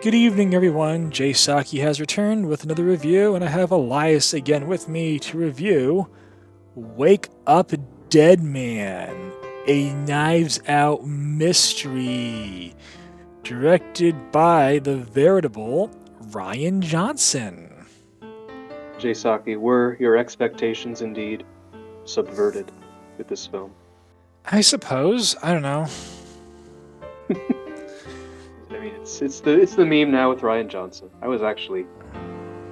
Good evening, everyone. Jay Saki has returned with another review, and I have Elias again with me to review Wake Up Dead Man, a Knives Out mystery, directed by the veritable Rian Johnson. Jay Saki, were your expectations indeed subverted with this film? I suppose. I don't know. I mean, it's the meme now with Rian Johnson. I was actually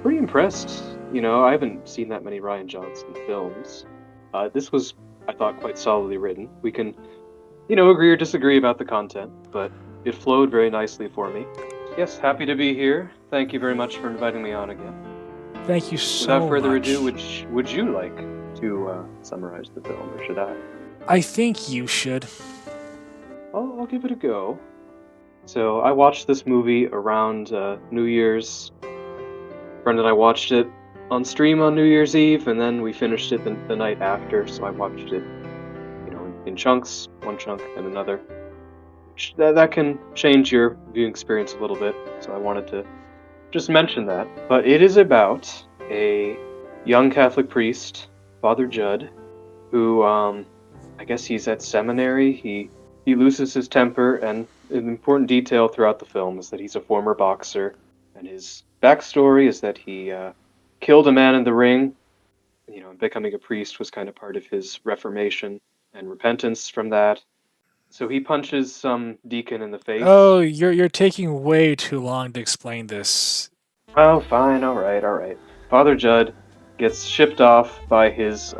pretty impressed. I haven't seen that many Rian Johnson films. This was, I thought, quite solidly written. We can, agree or disagree about the content, but it flowed very nicely for me. Yes, happy to be here. Thank you very much for inviting me on again. Thank you so much. Without further ado, would you like to summarize the film, or should I? I think you should. I'll give it a go. So I watched this movie around New Year's. A friend and I watched it on stream on New Year's Eve, and then we finished it the night after. So I watched it, in chunks, one chunk and another. That can change your viewing experience a little bit. So I wanted to just mention that. But it is about a young Catholic priest, Father Judd, who I guess he's at seminary. He loses his temper, and an important detail throughout the film is that he's a former boxer, and his backstory is that he killed a man in the ring. Becoming a priest was kind of part of his reformation and repentance from that. So he punches some deacon in the face. Oh, you're taking way too long to explain this. Oh, fine, all right. Father Judd gets shipped off by his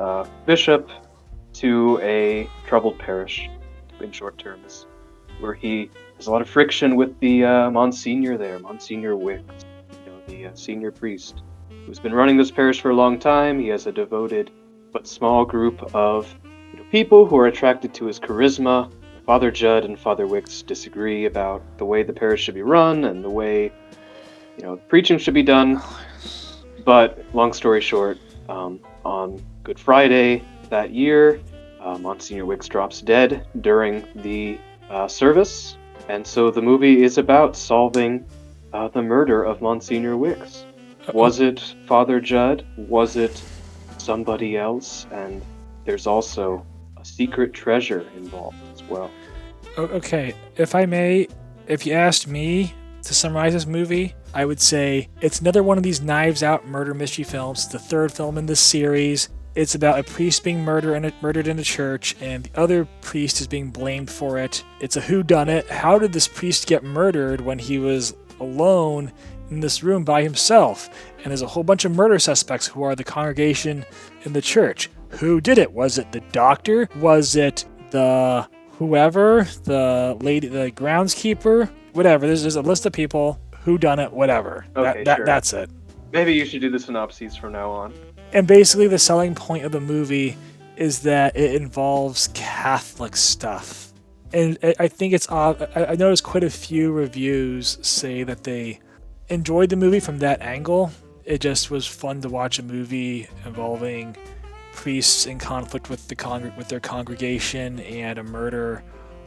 bishop to a troubled parish, in short terms, where he has a lot of friction with the Monsignor there, Monsignor Wicks, the senior priest, who's been running this parish for a long time. He has a devoted but small group of people who are attracted to his charisma. Father Judd and Father Wicks disagree about the way the parish should be run and the way preaching should be done. But long story short, on Good Friday that year, Monsignor Wicks drops dead during the service, and so the movie is about solving the murder of Monsignor Wicks. Was it Father Judd? Was it somebody else? And there's also a secret treasure involved as well. Okay, if I may, if you asked me to summarize this movie, I would say it's another one of these Knives Out murder mystery films. It's the third film in this series. It's about a priest being murdered in a church, and the other priest is being blamed for it. It's a whodunit. How did this priest get murdered when he was alone in this room by himself? And there's a whole bunch of murder suspects who are the congregation in the church. Who did it? Was it the doctor? Was it the whoever? The lady, the groundskeeper? Whatever. There's a list of people. Who done it? Whatever. Okay, sure. That's it. Maybe you should do the synopses from now on. And basically the selling point of the movie is that it involves Catholic stuff. And I think it's odd. I noticed quite a few reviews say that they enjoyed the movie from that angle. It just was fun to watch a movie involving priests in conflict with their congregation and a murder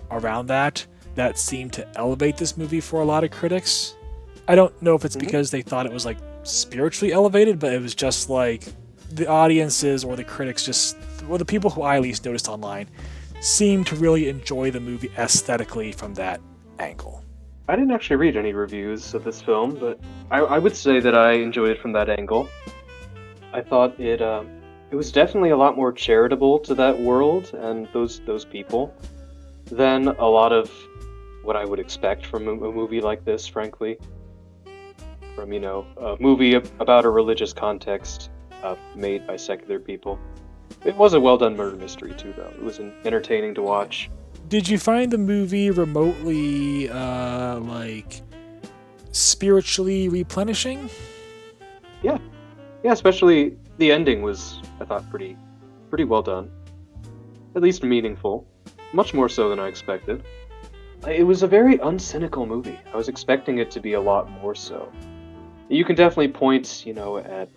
around that. That seemed to elevate this movie for a lot of critics. I don't know if it's because they thought it was spiritually elevated, but it was just the audiences or the critics the people who I at least noticed online seemed to really enjoy the movie aesthetically from that angle. I didn't actually read any reviews of this film, but I would say that I enjoyed it from that angle. I thought it was definitely a lot more charitable to that world and those people than a lot of what I would expect from a movie like this, frankly. From, a movie about a religious context made by secular people. It was a well-done murder mystery, too, though. It was entertaining to watch. Did you find the movie remotely, spiritually replenishing? Yeah, especially the ending was, I thought, pretty well done. At least meaningful. Much more so than I expected. It was a very uncynical movie. I was expecting it to be a lot more so. You can definitely point, at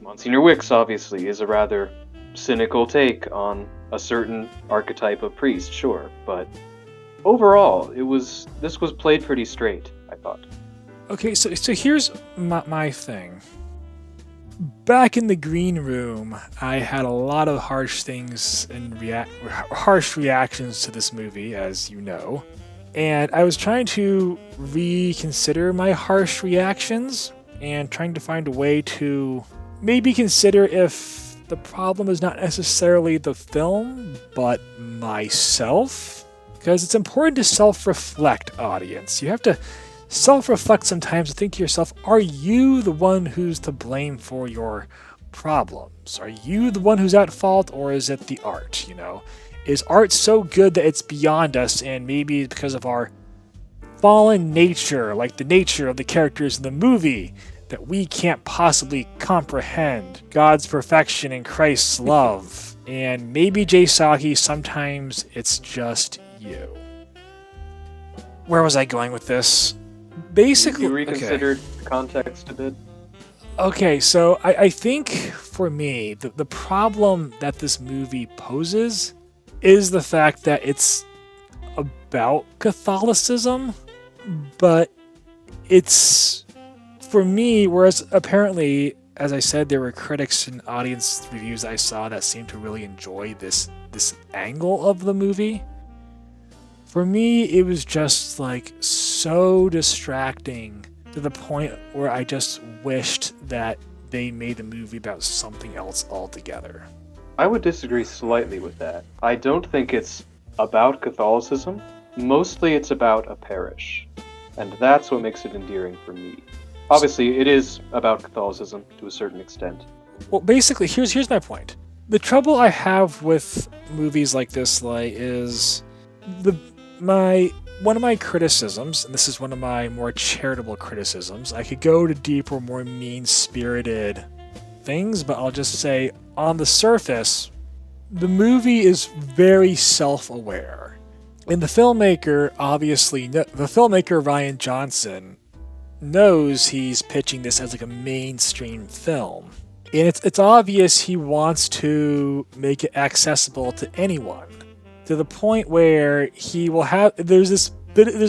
Monsignor Wicks, obviously, is a rather cynical take on a certain archetype of priest, sure, but overall, this was played pretty straight, I thought. Okay, so here's my thing. Back in the green room, I had a lot of harsh things and harsh reactions to this movie, as you know. And I was trying to reconsider my harsh reactions and trying to find a way to maybe consider if the problem is not necessarily the film, but myself. Because it's important to self-reflect, audience. You have to self-reflect sometimes and think to yourself, are you the one who's to blame for your problems? Are you the one who's at fault, or is it the art, Is art so good that it's beyond us, and maybe it's because of our fallen nature, like the nature of the characters in the movie, that we can't possibly comprehend God's perfection and Christ's love? And maybe, Jay Saki, sometimes it's just you. Where was I going with this? Basically, you reconsidered the context a bit. Okay, so I think for me, the problem that this movie poses is the fact that it's about Catholicism, but it's, for me, whereas apparently, as I said, there were critics and audience reviews I saw that seemed to really enjoy this angle of the movie. For me, it was just like so distracting to the point where I just wished that they made the movie about something else altogether. I would disagree slightly with that. I don't think it's about Catholicism. Mostly it's about a parish. And that's what makes it endearing for me. Obviously, it is about Catholicism to a certain extent. Well, basically, here's my point. The trouble I have with movies like this, is one of my criticisms, and this is one of my more charitable criticisms. I could go to deeper, more mean-spirited things, but I'll just say, on the surface, the movie is very self-aware. And the filmmaker, Rian Johnson, knows he's pitching this as like a mainstream film. And it's obvious he wants to make it accessible to anyone, to the point where he will have, there's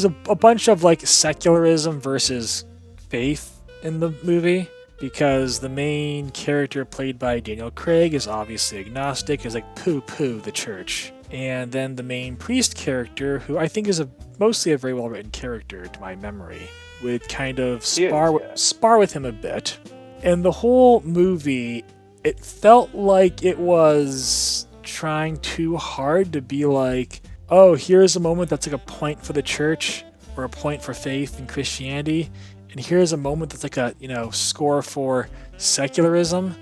a bunch of like secularism versus faith in the movie, because the main character played by Daniel Craig is obviously agnostic, is like poo-poo the church. And then the main priest character, who I think is mostly a very well-written character to my memory, would kind of spar with him a bit. And the whole movie, it felt like it was trying too hard to be like, oh, here's a moment that's like a point for the church, or a point for faith and Christianity, and here's a moment that's like a score for secularism.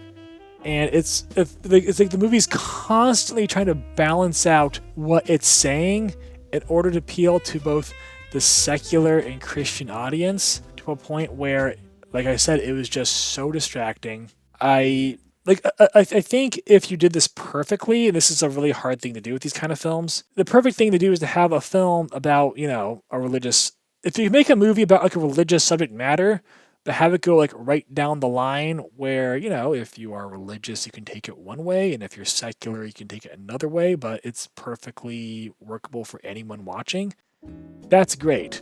And it's like the movie's constantly trying to balance out what it's saying in order to appeal to both the secular and Christian audience, to a point where, like I said, it was just so distracting. I think if you did this perfectly, and this is a really hard thing to do with these kind of films, the perfect thing to do is to have a film about, a religious... If you make a movie about like a religious subject matter, but have it go like right down the line where, if you are religious, you can take it one way, and if you're secular, you can take it another way, but it's perfectly workable for anyone watching, that's great.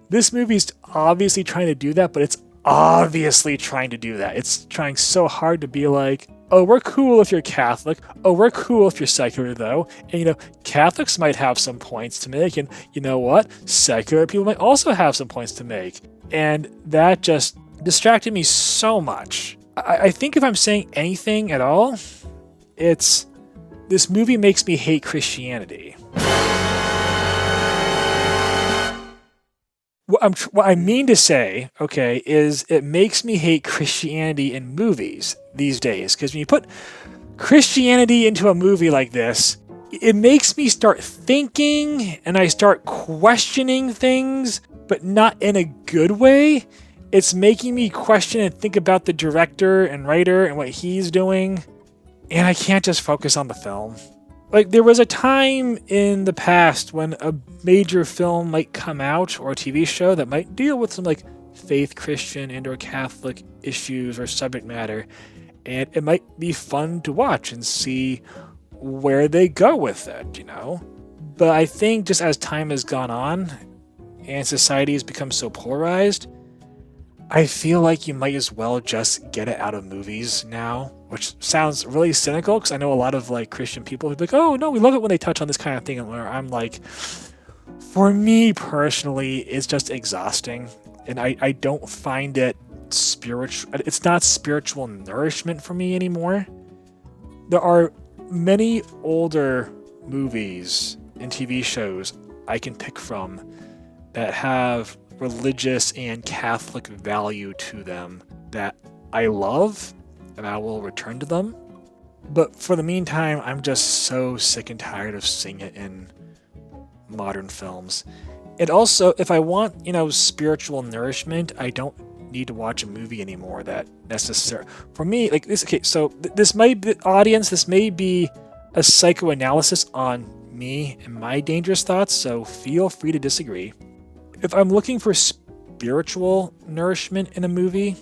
This movie's obviously trying to do that, but it's obviously trying to do that. It's trying so hard to be like, oh, we're cool if you're Catholic. Oh, we're cool if you're secular, though. And, Catholics might have some points to make. And you know what? Secular people might also have some points to make. And that just distracted me so much. I think if I'm saying anything at all, it's this movie makes me hate Christianity. What I mean to say, okay, is it makes me hate Christianity in movies these days. Because when you put Christianity into a movie like this, it makes me start thinking, and I start questioning things, but not in a good way. It's making me question and think about the director and writer and what he's doing, and I can't just focus on the film. Like, there was a time in the past when a major film might come out, or a TV show that might deal with some like faith, Christian, and or Catholic issues or subject matter, and it might be fun to watch and see where they go with it, But I think just as time has gone on and society has become so polarized, I feel like you might as well just get it out of movies now, which sounds really cynical because I know a lot of like Christian people who'd be like, "Oh no, we love it when they touch on this kind of thing," and where I'm like, for me personally, it's just exhausting, and I don't find it spiritual. It's not spiritual nourishment for me anymore. There are many older movies and TV shows I can pick from that have religious and Catholic value to them that I love, and I will return to them. But for the meantime, I'm just so sick and tired of seeing it in modern films. And also, if I want, spiritual nourishment, I don't need to watch a movie anymore that necessary for me. Like this, okay, so this might be audience. This may be a psychoanalysis on me and my dangerous thoughts. So feel free to disagree. If I'm looking for spiritual nourishment in a movie,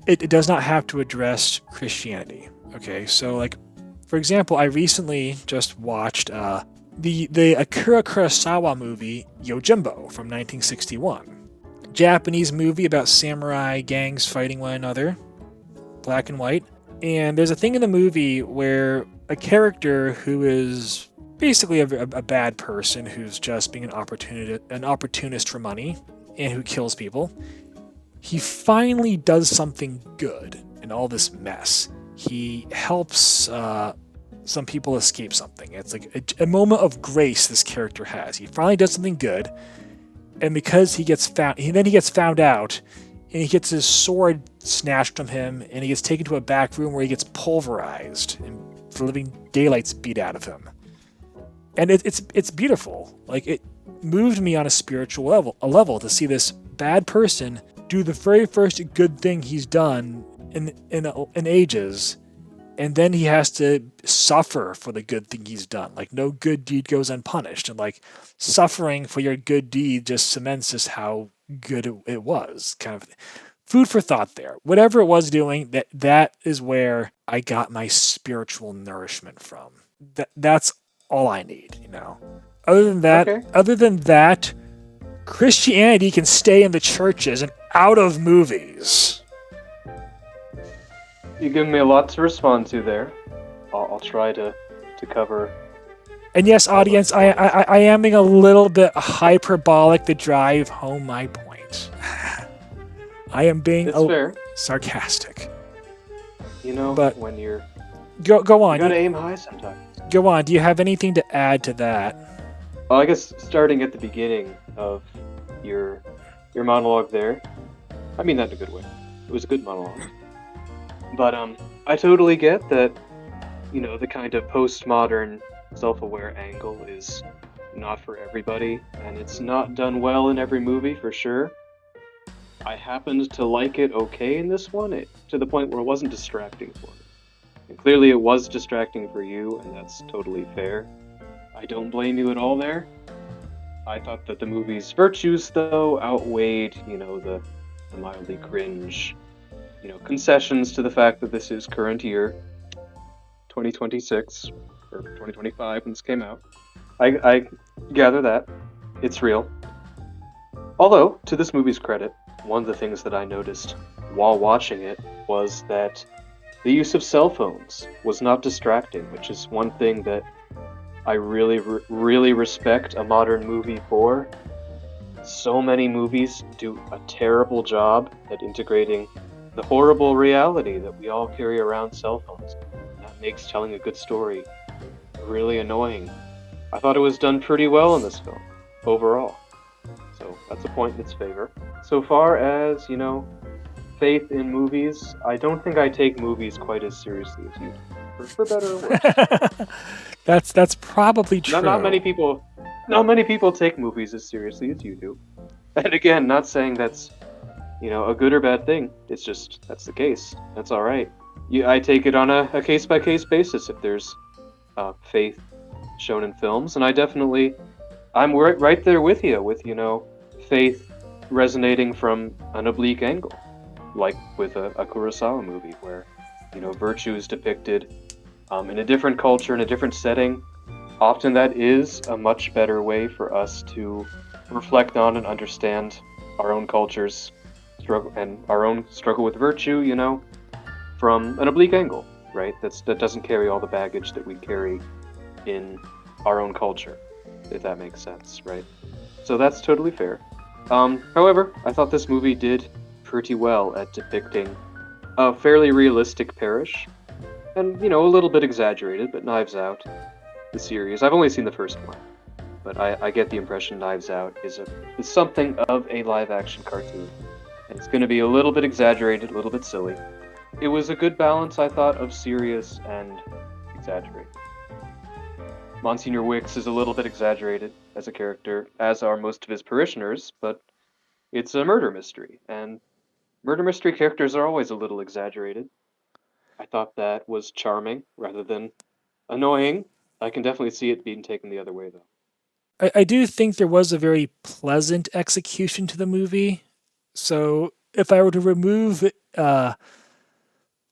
it does not have to address Christianity. Okay, so like, for example, I recently just watched the Akira Kurosawa movie Yojimbo from 1961. Japanese movie about samurai gangs fighting one another, black and white. And there's a thing in the movie where a character who is basically a bad person who's just being an opportunist for money and who kills people, he finally does something good in all this mess. He helps some people escape something. It's like a moment of grace this character has. He finally does something good, and because he gets found out, and he gets his sword snatched from him, and he gets taken to a back room where he gets pulverized and the living daylights beat out of him. And it's beautiful. Like, it moved me on a spiritual level to see this bad person do the very first good thing he's done in ages, and then he has to suffer for the good thing he's done. Like, no good deed goes unpunished, and like suffering for your good deed just cements just how good it was. Kind of food for thought there. Whatever it was doing, that is where I got my spiritual nourishment from. That's all I need, Other than that, Christianity can stay in the churches and out of movies. You give me a lot to respond to there. I'll try to cover. And yes, audience, I am being a little bit hyperbolic to drive home my point. I am being fair. Sarcastic. But when you're go on. You gotta aim high sometimes. Go on. Do you have anything to add to that? Well, I guess starting at the beginning of your monologue there, I mean that in a good way. It was a good monologue. But I totally get that, the kind of postmodern self-aware angle is not for everybody, and it's not done well in every movie for sure. I happened to like it okay in this one, to the point where it wasn't distracting for me. And clearly it was distracting for you, and that's totally fair. I don't blame you at all there. I thought that the movie's virtues, though, outweighed, the mildly cringe, concessions to the fact that this is current year, 2026, or 2025 when this came out. I gather that. It's real. Although, to this movie's credit, one of the things that I noticed while watching it was that the use of cell phones was not distracting, which is one thing that I really, really respect a modern movie for. So many movies do a terrible job at integrating the horrible reality that we all carry around cell phones. That makes telling a good story really annoying. I thought it was done pretty well in this film, overall. So that's a point in its favor. So far as, faith in movies, I don't think I take movies quite as seriously as you do. For better or worse. That's probably true. Not many people take movies as seriously as you do. And again, not saying that's, a good or bad thing. It's just, that's the case. That's all right. I take it on a case-by-case basis if there's faith shown in films. And I'm right there with you, with, faith resonating from an oblique angle. Like with a Kurosawa movie where, virtue is depicted in a different culture, in a different setting. Often that is a much better way for us to reflect on and understand our own culture's struggle and our own struggle with virtue, from an oblique angle, right? That doesn't carry all the baggage that we carry in our own culture, if that makes sense, right? So that's totally fair. However, I thought this movie did pretty well at depicting a fairly realistic parish, and a little bit exaggerated, but Knives Out, the series. I've only seen the first one, but I get the impression Knives Out is something of a live-action cartoon, and it's going to be a little bit exaggerated, a little bit silly. It was a good balance, I thought, of serious and exaggerated. Monsignor Wicks is a little bit exaggerated as a character, as are most of his parishioners, but it's a murder mystery, and murder mystery characters are always a little exaggerated. I thought that was charming rather than annoying. I can definitely see it being taken the other way, though. I do think there was a very pleasant execution to the movie. So if I were to remove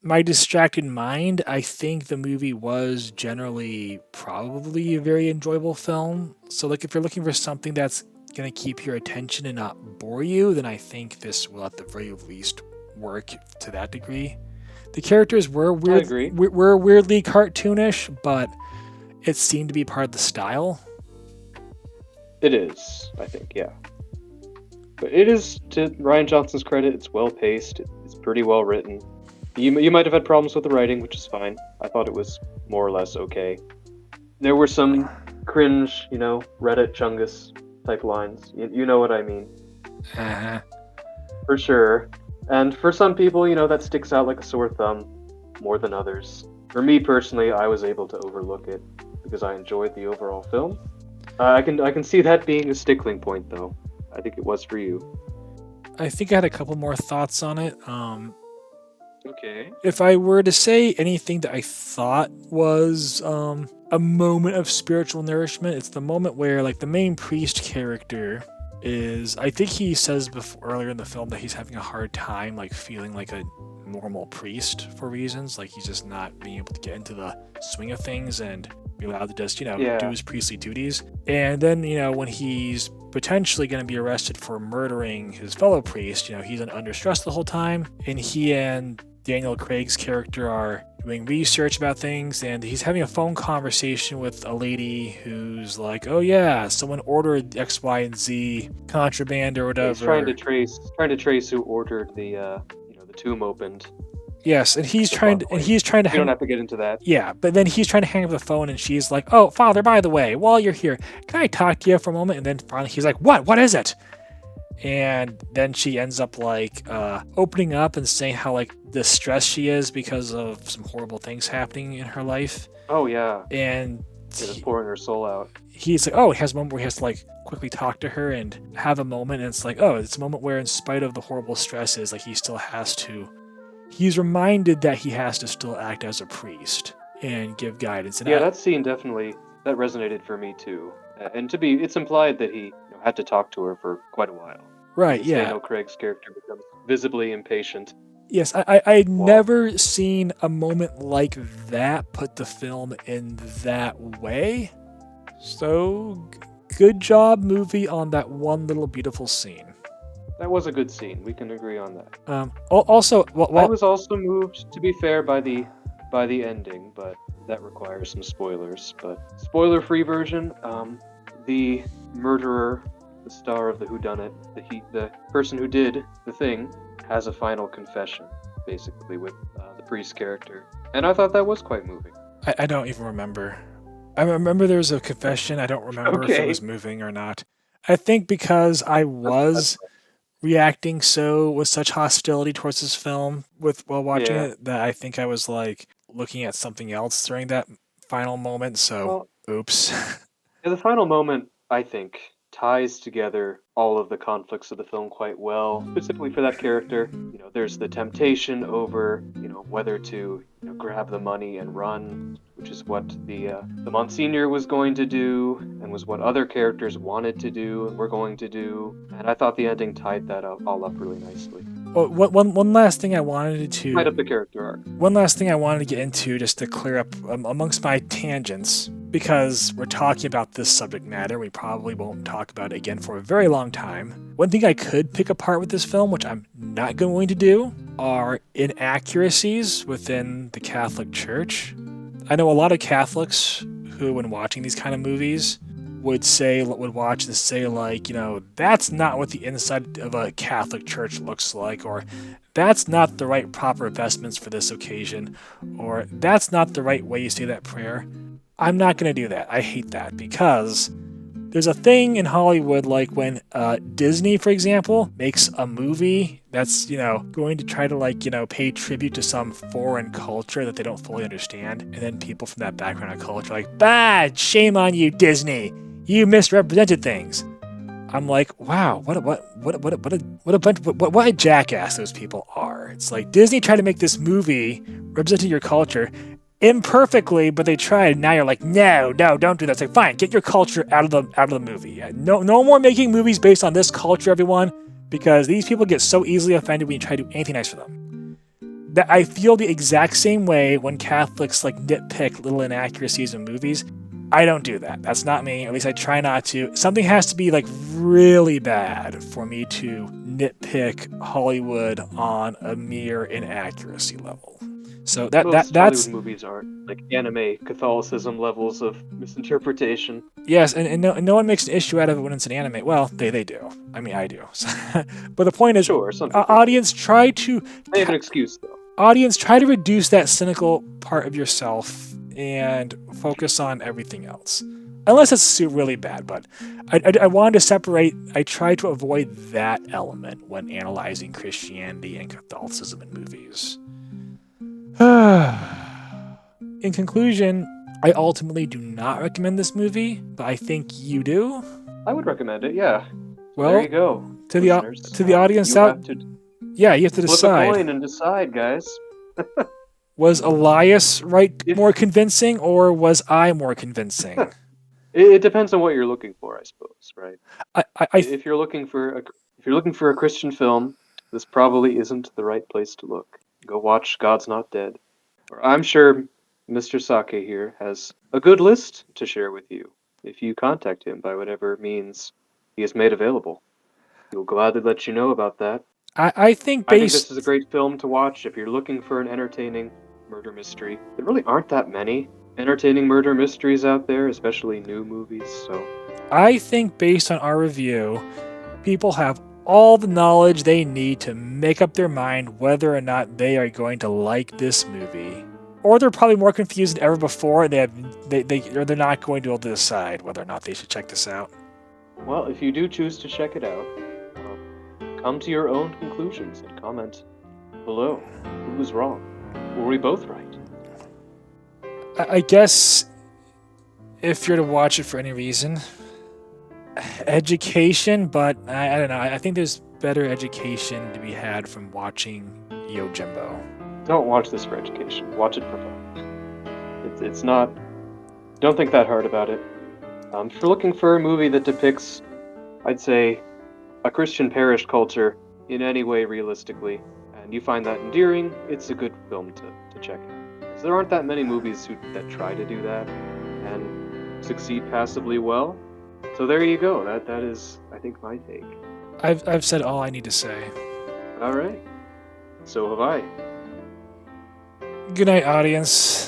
my distracted mind, I think the movie was generally probably a very enjoyable film. So like if you're looking for something that's going to keep your attention and not bore you, then I think this will at the very least work to that degree. The characters were were weirdly cartoonish, but it seemed to be part of the style. It is, I think, yeah. But it is, to Rian Johnson's credit, it's well paced, it's pretty well written. You might have had problems with the writing, which is fine. I thought it was more or less okay. There were some cringe, Reddit Chungus type lines. You know what I mean. Uh-huh. For sure. And for some people, that sticks out like a sore thumb more than others. For me personally, I was able to overlook it because I enjoyed the overall film. I can see that being a stickling point, though. I think it was for you. I think I had a couple more thoughts on it. Okay. If I were to say anything that I thought was a moment of spiritual nourishment, it's the moment where, like, the main priest character is, I think he says earlier in the film that he's having a hard time, like, feeling like a normal priest for reasons, like he's just not being able to get into the swing of things and be allowed to just, do his priestly duties. And then, when he's potentially going to be arrested for murdering his fellow priest, he's under stress the whole time, and he and Daniel Craig's character are doing research about things, and he's having a phone conversation with a lady who's like, oh yeah, someone ordered X, Y, and Z contraband or whatever. He's trying to trace who ordered the tomb opened. Yes, and he's trying to You don't have to get into that. Yeah, but then he's trying to hang up the phone, and she's like, oh, Father, by the way, while you're here, can I talk to you for a moment? And then finally he's like, what is it? And then she ends up opening up and saying how distressed she is because of some horrible things happening in her life. Oh yeah. And just pouring her soul out. He's like, he has a moment where he has to quickly talk to her and have a moment, and it's like, it's a moment where in spite of the horrible stresses, he still has to. He's reminded that he has to still act as a priest and give guidance. And that scene definitely that resonated for me too. And it's implied that he had to talk to her for quite a while. Right, yeah. Daniel Craig's character becomes visibly impatient. Yes, I'd never seen a moment like that put the film in that way. So, good job, movie, on that one little beautiful scene. That was a good scene. We can agree on that. Also, I was also moved, to be fair, by the ending, but that requires some spoilers. But spoiler-free version, the murderer, the star of the whodunit, the person who did the thing, has a final confession, basically, with the priest character, and I thought that was quite moving. I don't even remember. I remember there was a confession. I don't remember if it was moving or not. I think because I was reacting with such hostility towards this film while watching it, that I think I was looking at something else during that final moment. So, oops. Yeah, the final moment, I think, ties together all of the conflicts of the film quite well, specifically for that character. There's the temptation over, whether to grab the money and run, which is what the Monsignor was going to do, and was what other characters wanted to do and were going to do. And I thought the ending tied that all up really nicely. Well, one last thing I wanted to tied up the character arc. One last thing I wanted to get into, just to clear up amongst my tangents, because we're talking about this subject matter, we probably won't talk about it again for a very long time. One thing I could pick apart with this film, which I'm not going to do, are inaccuracies within the Catholic Church. I know a lot of Catholics who, when watching these kind of movies, would watch and say, like, that's not what the inside of a Catholic church looks like, or that's not the right proper vestments for this occasion, or that's not the right way you say that prayer. I'm not going to do that. I hate that, because there's a thing in Hollywood, like when Disney, for example, makes a movie that's, going to try to, pay tribute to some foreign culture that they don't fully understand, and then people from that background of culture are like, bad, shame on you, Disney. You misrepresented things. I'm like, wow, what a jackass those people are. It's like Disney tried to make this movie representing your culture imperfectly, but they tried. Now you're like, no, don't do that. It's like, fine, get your culture out of the movie. Yeah, no more making movies based on this culture, everyone, because these people get so easily offended when you try to do anything nice for them. That I feel the exact same way when Catholics nitpick little inaccuracies in movies. I don't do that. That's not me. At least I try not to. Something has to be really bad for me to nitpick Hollywood on a mere inaccuracy level. So that's Hollywood movies aren't like anime Catholicism levels of misinterpretation. Yes, and no one makes an issue out of it when it's an anime. Well, they do. I mean, I do. But the point is, sure, audience, try to... They have an excuse, though. Audience, try to reduce that cynical part of yourself and focus on everything else. Unless it's really bad, but I wanted to separate... I try to avoid that element when analyzing Christianity and Catholicism in movies. In conclusion, I ultimately do not recommend this movie, but I think you do. I would recommend it, yeah. Well, there you go. To the audience out, you have to decide. Flip a coin and decide, guys. Was Elias more convincing, or was I more convincing? It depends on what you're looking for, I suppose, right? If you're looking for a Christian film, this probably isn't the right place to look. Go watch God's Not Dead. Or I'm sure Mr. Sake here has a good list to share with you if you contact him by whatever means he has made available. He'll gladly let you know about that. I think this is a great film to watch if you're looking for an entertaining murder mystery. There really aren't that many entertaining murder mysteries out there, especially new movies, so... I think based on our review, people have all the knowledge they need to make up their mind whether or not they are going to like this movie. Or they're probably more confused than ever before, and they're not going to be able to decide whether or not they should check this out. Well, if you do choose to check it out, come to your own conclusions and comment below. Who was wrong? Were we both right? I guess if you're to watch it for any reason, education, but I don't know. I think there's better education to be had from watching Yojimbo. Don't watch this for education. Watch it for fun. It's not... Don't think that hard about it. If you're looking for a movie that depicts, I'd say, a Christian parish culture in any way realistically, and you find that endearing, it's a good film to check out. Because there aren't that many movies that try to do that and succeed passably well. So there you go. That is, I think, my take. I've said all I need to say. All right. So have I. Good night, audience.